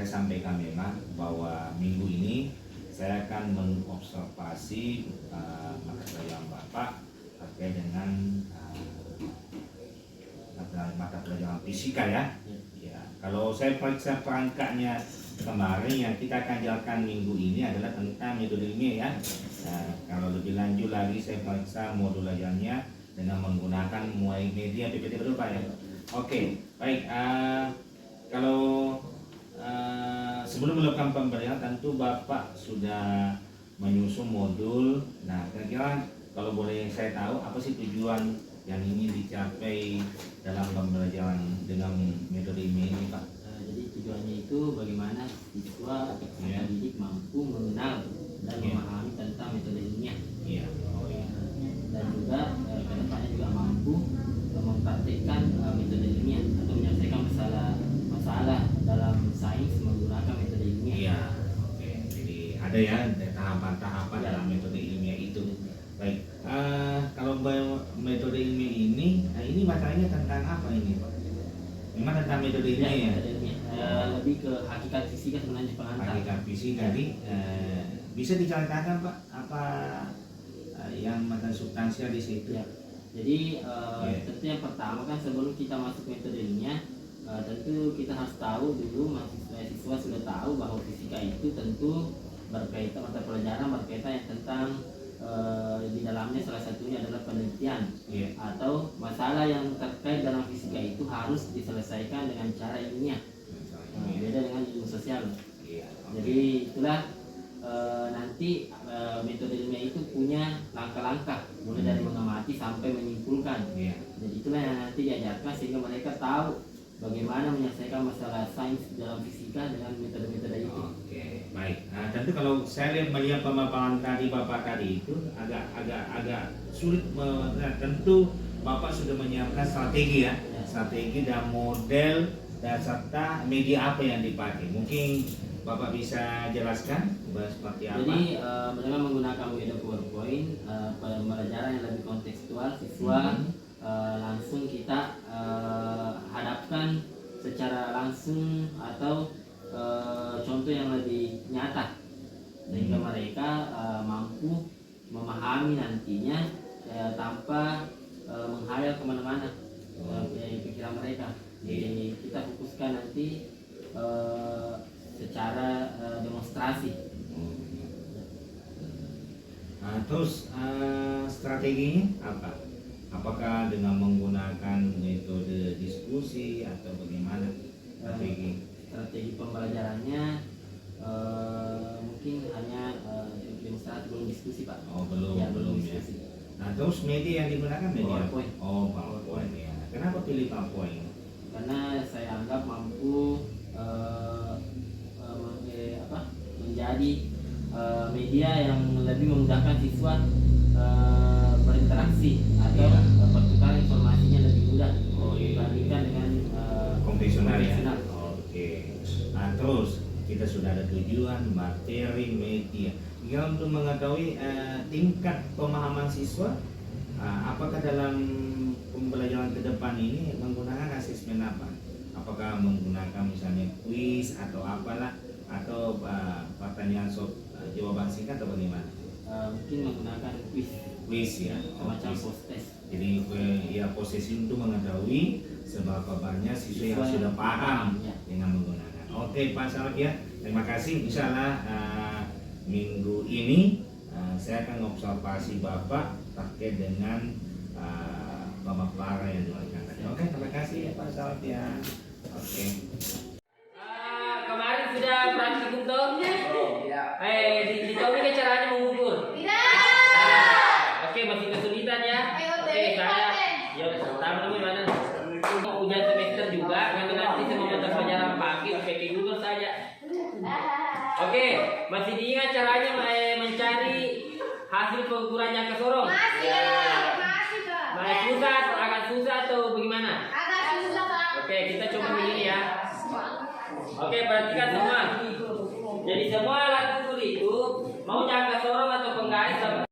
saya sampaikan memang bahwa minggu ini saya akan mengobservasi mata pelajaran Bapak terkait dengan mata pelajaran fisika ya. Ya, kalau saya periksa perangkatnya kemarin yang kita akan jalankan minggu ini adalah tentang metode ilmiah ya. Nah, kalau lebih lanjut lagi saya periksa modul ajarnya dengan menggunakan mulai media PPT, betul Pak ya? Oke, baik. Kalau sebelum melakukan pembelajaran tentu Bapak sudah menyusun modul. Nah, kira-kira kalau boleh saya tahu apa sih tujuan yang ingin dicapai dalam pembelajaran dengan metode ini Pak? Jadi tujuannya itu bagaimana siswa atau peserta didik mampu mengenal dan memahami tentang metode ilmiah. Iya. Oh, iya. Dan juga kedepannya juga mampu mempraktikkan metode ilmiah atau menyelesaikan masalah dalam sains menggunakan metode ilmiah. Iya. Oke. Jadi ada ya tahapan-tahapan dalam metode ilmiah itu. Baik. Kalau metode ilmiah ini masalahnya tentang apa ini Pak? Memang tentang metode ilmiah ya? Metode ilmiah. Lebih ke hakikat fisika sebenarnya pengantar. Hakikat fisika jadi bisa diceritakan Pak apa yang mata substansial di situ? Ya. Jadi tentu yang pertama kan sebelum kita masuk metode ilmiah tentu kita harus tahu dulu, mahasiswa sudah tahu bahwa fisika itu tentu berkaitan mata pelajaran berkaitan yang tentang di dalamnya salah satunya adalah penelitian atau masalah yang terkait dalam fisika itu harus diselesaikan dengan cara ilmiah. Beda dengan ilmu sosial. Jadi itulah nanti metode ilmiah itu punya langkah-langkah mulai dari mengamati sampai menyimpulkan. Jadi itulah yang nanti diajarkan sehingga mereka tahu bagaimana menyelesaikan masalah sains dalam fisika dengan metode-metode itu. Oke, baik. Nah, tentu kalau saya melihat pemaparan tadi Bapak tadi itu agak sulit. Tentu Bapak sudah menyiapkan strategi ya, strategi dan model dan serta media apa yang dipakai. Mungkin Bapak bisa jelaskan seperti apa? Jadi dengan menggunakan media PowerPoint, pembelajaran yang lebih kontekstual, siswa langsung kita hadapkan secara langsung atau contoh yang lebih nyata sehingga mereka mampu memahami nantinya tanpa menghayal kemana-mana pikiran mereka. Jadi kita fokuskan nanti secara demonstrasi. Terus strateginya apa? Apakah dengan menggunakan metode diskusi atau bagaimana strategi? Strategi pembelajarannya mungkin hanya demonstrasi, belum diskusi Pak. Oh belum, ya, belum diskusi. Ya. Nah terus media yang digunakan media? PowerPoint. Oh PowerPoint ya. Kenapa pilih PowerPoint? Karena saya anggap mampu menjadi media yang lebih memudahkan siswa berinteraksi atau pertukaran informasinya lebih mudah dibandingkan dengan konvensional ya. Oke. Nah terus kita sudah ada tujuan, materi, media. Tinggal untuk mengetahui tingkat pemahaman siswa, apakah dalam pembelajaran ke depan ini menggunakan asesmen apa? Apakah menggunakan misalnya kuis atau apalah, atau pertanyaan jawaban singkat atau bagaimana? Mungkin menggunakan Kuis ya, semacam post test. Jadi ya posisi untuk mengetahui seberapa banyak siswa yang sudah paham dengan menggunakan. Oke Pak Salak ya, terima kasih. Insyaallah minggu ini saya akan observasi Bapak terkait dengan pemaparan yang dilakukan tadi. Oke, terima kasih ya Pak Salak ya. Oke. Kemarin sudah praktikum toh? Di Tommy kan caranya mengukur. Oke, masih kesulitan ya. Oke, saya pertama mana? Ujian semester juga, nanti semua mata pelajaran pakai Google saja. Oke, masih diingat caranya mencari hasil pengukuran jangka sorong? Masih susah, agak susah atau bagaimana? Oke, kita coba begini ya. Oke, perhatikan semua. Jadi semua alat ukur itu mau jangka sorong atau penggaris sama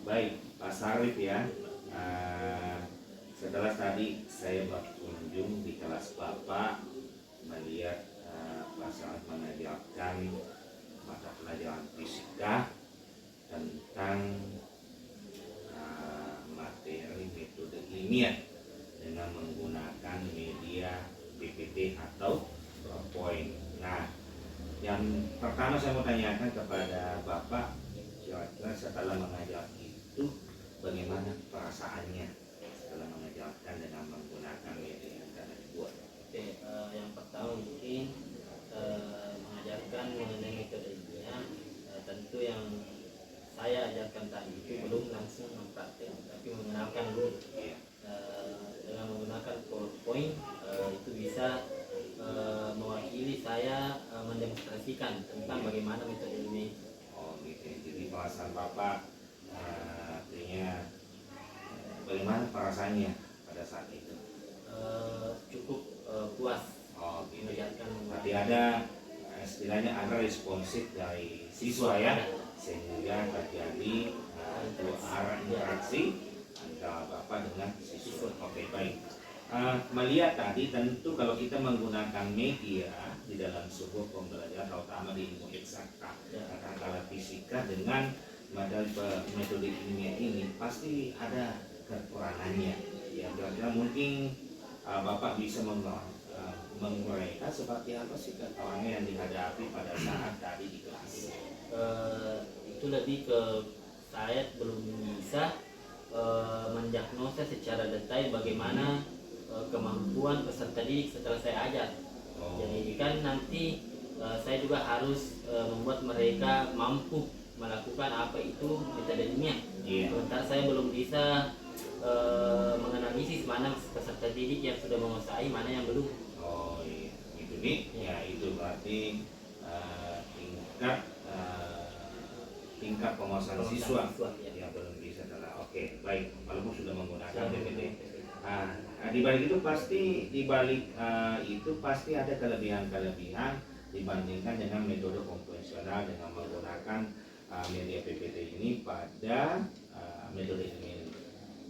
Baik, Pak Sarif ya. Setelah tadi saya berkunjung di kelas Bapak, melihat Pak Sarif mengajarkan mata pelajaran fisika tentang materi metode ilmiah dengan menggunakan media PPT atau PowerPoint. Nah, yang pertama saya mau tanyakan kepada Bapak, kira-kira setelah mengajar itu bagaimana perasaannya setelah mengajarkan dengan menggunakan media yang telah dibuat? Oke, yang pertama mungkin mengajarkan mengenai metode ilmiah, tentu yang saya ajarkan tadi itu belum langsung mempraktek, tapi mengenalkan dulu. Dengan menggunakan PowerPoint itu bisa mewakili saya mendemonstrasikan tentang bagaimana metode ilmiah. Oh gitu. Jadi perasaan Bapak artinya bagaimana perasaannya pada saat itu? Cukup puas. Oh gitu. Mengajarkan. Berarti ada istilahnya ada responsif dari siswa ya, sehingga terjadi dua arah interaksi antara Bapak dengan siswa. Oke, baik. Melihat tadi tentu kalau kita menggunakan media di dalam sebuah pembelajaran, terutama di ilmu eksakta, katakanlah fisika, dengan metode ilmiah ini pasti ada kekurangannya. Ya, kira-kira mungkin Bapak bisa menguraikan seperti apa sih kekurangan yang dihadapi pada saat tadi di kelas? Itu lebih ke saya belum bisa mendiagnosa secara detail bagaimana kemampuan peserta didik setelah saya ajar. Jadi kan nanti saya juga harus membuat mereka mampu melakukan apa itu metode ilmiah. Sementara saya belum bisa menganalisis mana peserta didik yang sudah menguasai, mana yang belum. Oh iya, itu nih. Ya itu berarti tingkat penguasaan siswa yang belum bisa telah. Oke, baik. Walaupun sudah menggunakan PPT. Di balik itu pasti ada kelebihan-kelebihan dibandingkan dengan metode konvensional dengan menggunakan media PPT ini pada metode ini.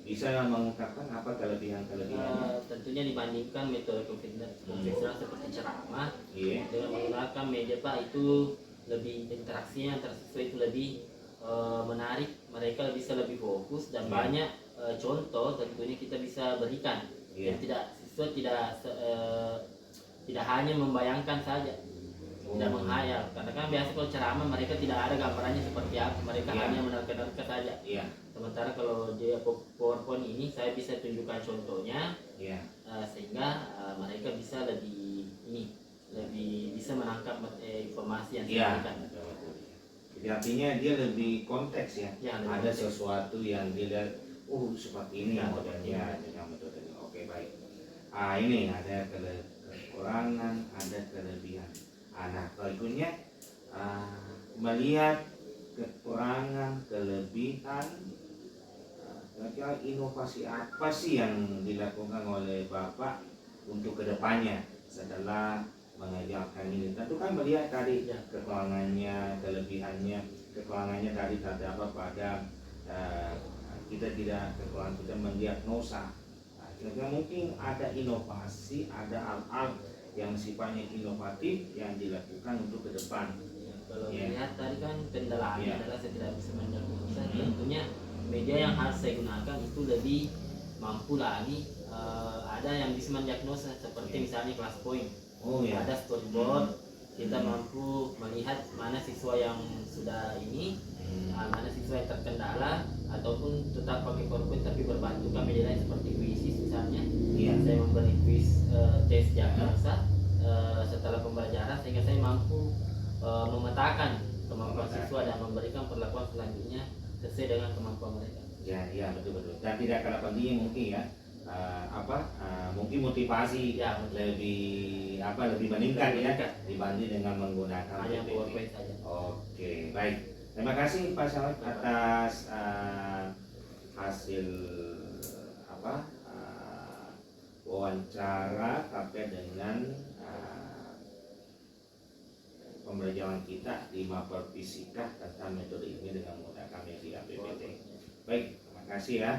Bisa mengungkapkan apa kelebihan-kelebihannya? Tentunya dibandingkan metode konvensional seperti ceramah, dengan menggunakan media Pak itu lebih interaksinya antara siswa itu lebih menarik, mereka bisa lebih fokus dan banyak contoh tentunya kita bisa berikan. Yang siswa tidak tidak hanya membayangkan saja, tidak menghayal. Karena kan biasa kalau ceramah mereka tidak ada gambarannya seperti apa, mereka hanya menerka-nerka saja. Sementara kalau dia PowerPoint ini saya bisa tunjukkan contohnya, sehingga mereka bisa lebih bisa menangkap informasi yang saya berikan. Jadi artinya dia lebih konteks ya. Ada sesuatu yang dilihat, seperti ini modelnya dengan metodenya. Oke, baik. Ini ada kekurangan, ada kelebihan. Nah, berikutnya melihat kekurangan, kelebihan. Kira-kira inovasi apa sih yang dilakukan oleh Bapak untuk kedepannya setelah mengajarkan ini? Tentu kan melihat tadi kekurangannya, kelebihannya. Kekurangannya tadi terdapat pada kita tidak kekurangan kita mendiagnosa. Kira-kira mungkin ada inovasi, ada hal-hal yang sifatnya inovatif yang dilakukan untuk ke depan. Kalau lihat tadi kan kendalanya adalah saya tidak bisa mendiagnosa. Tentunya media yang harus saya gunakan itu lebih mampu lagi. Ada yang bisa mendiagnosa seperti misalnya kelas point. Ada storyboard, kita mampu melihat mana siswa yang sudah mana siswa yang terkendala, ataupun tetap pakai PowerPoint tapi berbantu kami lain seperti kuisis misalnya. Saya memberi kuis tes diagnosa setelah pembelajaran sehingga saya mampu memetakan kemampuan siswa dan memberikan perlakuan selanjutnya sesuai dengan kemampuan mereka. Ya betul. Dan tidak kalah pentingnya mungkin ya mungkin motivasi lebih meningkat ya dibanding dengan menggunakan hanya PowerPoint saja. Oke, baik. Terima kasih Pak Syarif atas hasil wawancara terkait dengan pembelajaran kita di Mapel Fisika tentang metode ini dengan menggunakan media PPT. Baik, terima kasih ya.